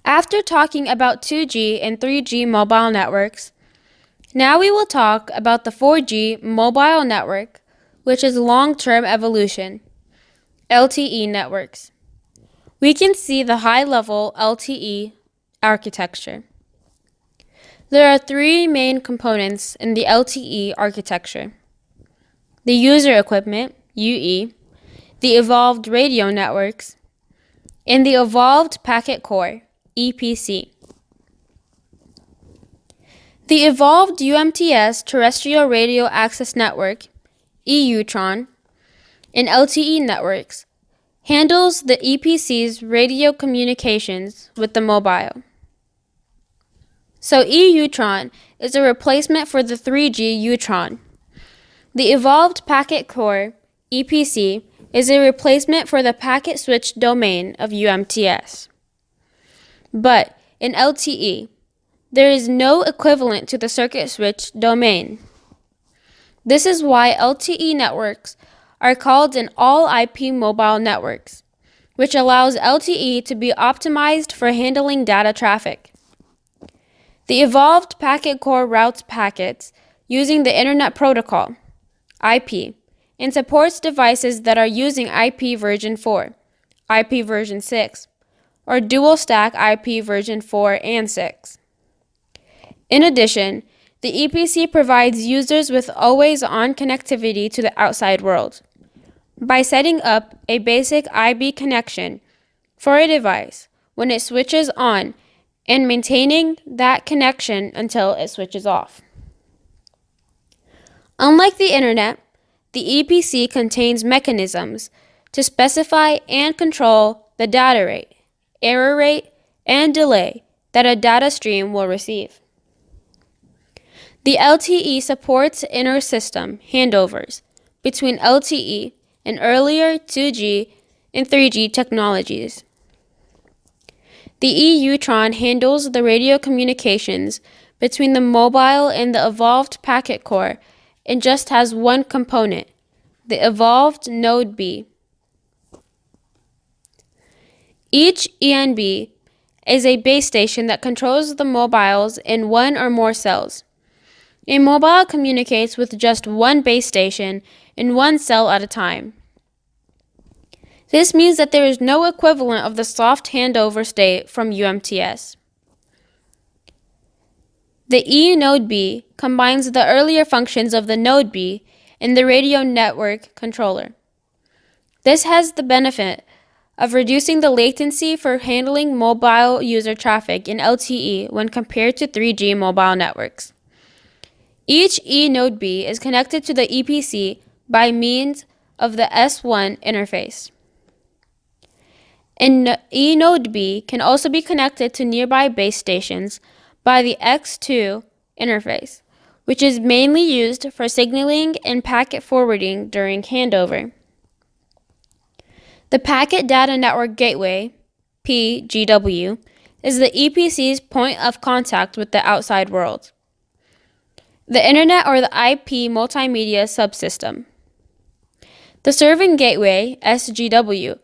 After talking about 2G and 3G mobile networks, now we will talk about the 4G mobile network, which is long-term evolution, LTE networks. We can see the high-level LTE architecture. There are three main components in the LTE architecture: the user equipment, UE, the evolved radio networks, and the evolved packet core, EPC. The evolved UMTS terrestrial radio access network, EUTRON, and LTE networks handles the EPC's radio communications with the mobile. So EUTRON is a replacement for the 3G UTRON. The evolved packet core, EPC, is a replacement for the packet switch domain of UMTS. But in LTE, there is no equivalent to the circuit switch domain. This is why LTE networks are called an all-IP mobile networks, which allows LTE to be optimized for handling data traffic. The evolved packet core routes packets using the Internet Protocol, IP, and supports devices that are using IP version 4, IP version 6, or dual stack IP version 4 and 6. In addition, the EPC provides users with always-on connectivity to the outside world by setting up a basic IB connection for a device when it switches on and maintaining that connection until it switches off. Unlike the Internet, the EPC contains mechanisms to specify and control the data rate, error rate, and delay that a data stream will receive. The LTE supports inter-system handovers between LTE and earlier 2G and 3G technologies. The EUTRON handles the radio communications between the mobile and the evolved packet core and just has one component, the evolved node B. Each ENB is a base station that controls the mobiles in one or more cells. A mobile communicates with just one base station in one cell at a time. This means that there is no equivalent of the soft handover state from UMTS. The eNode B combines the earlier functions of the Node B and the radio network controller. This has the benefit of reducing the latency for handling mobile user traffic in LTE when compared to 3G mobile networks. Each eNode B is connected to the EPC by means of the S1 interface. And eNode B can also be connected to nearby base stations by the X2 interface, which is mainly used for signaling and packet forwarding during handover. The Packet Data Network Gateway, PGW, is the EPC's point of contact with the outside world. The Internet or the IP multimedia subsystem. The Serving Gateway, SGW,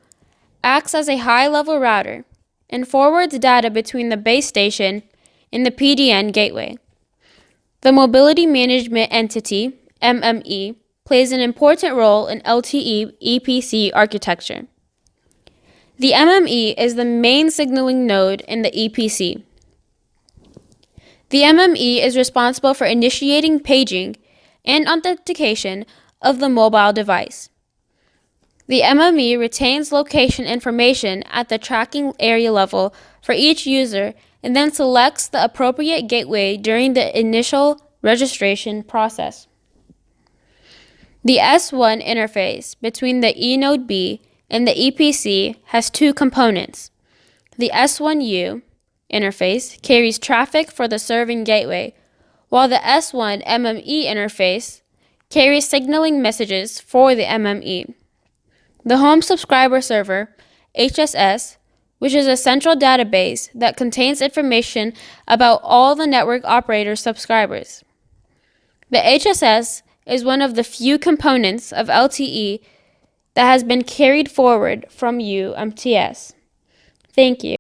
acts as a high-level router and forwards data between the base station and the PDN gateway. The Mobility Management Entity, MME, plays an important role in LTE EPC architecture. The MME is the main signaling node in the EPC. The MME is responsible for initiating paging and authentication of the mobile device. The MME retains location information at the tracking area level for each user and then selects the appropriate gateway during the initial registration process. The S1 interface between the eNode B and the EPC has two components. The S1U interface carries traffic for the serving gateway, while the S1 MME interface carries signaling messages for the MME. The Home Subscriber Server, HSS, which is a central database that contains information about all the network operator subscribers. The HSS is one of the few components of LTE that has been carried forward from UMTS. Thank you.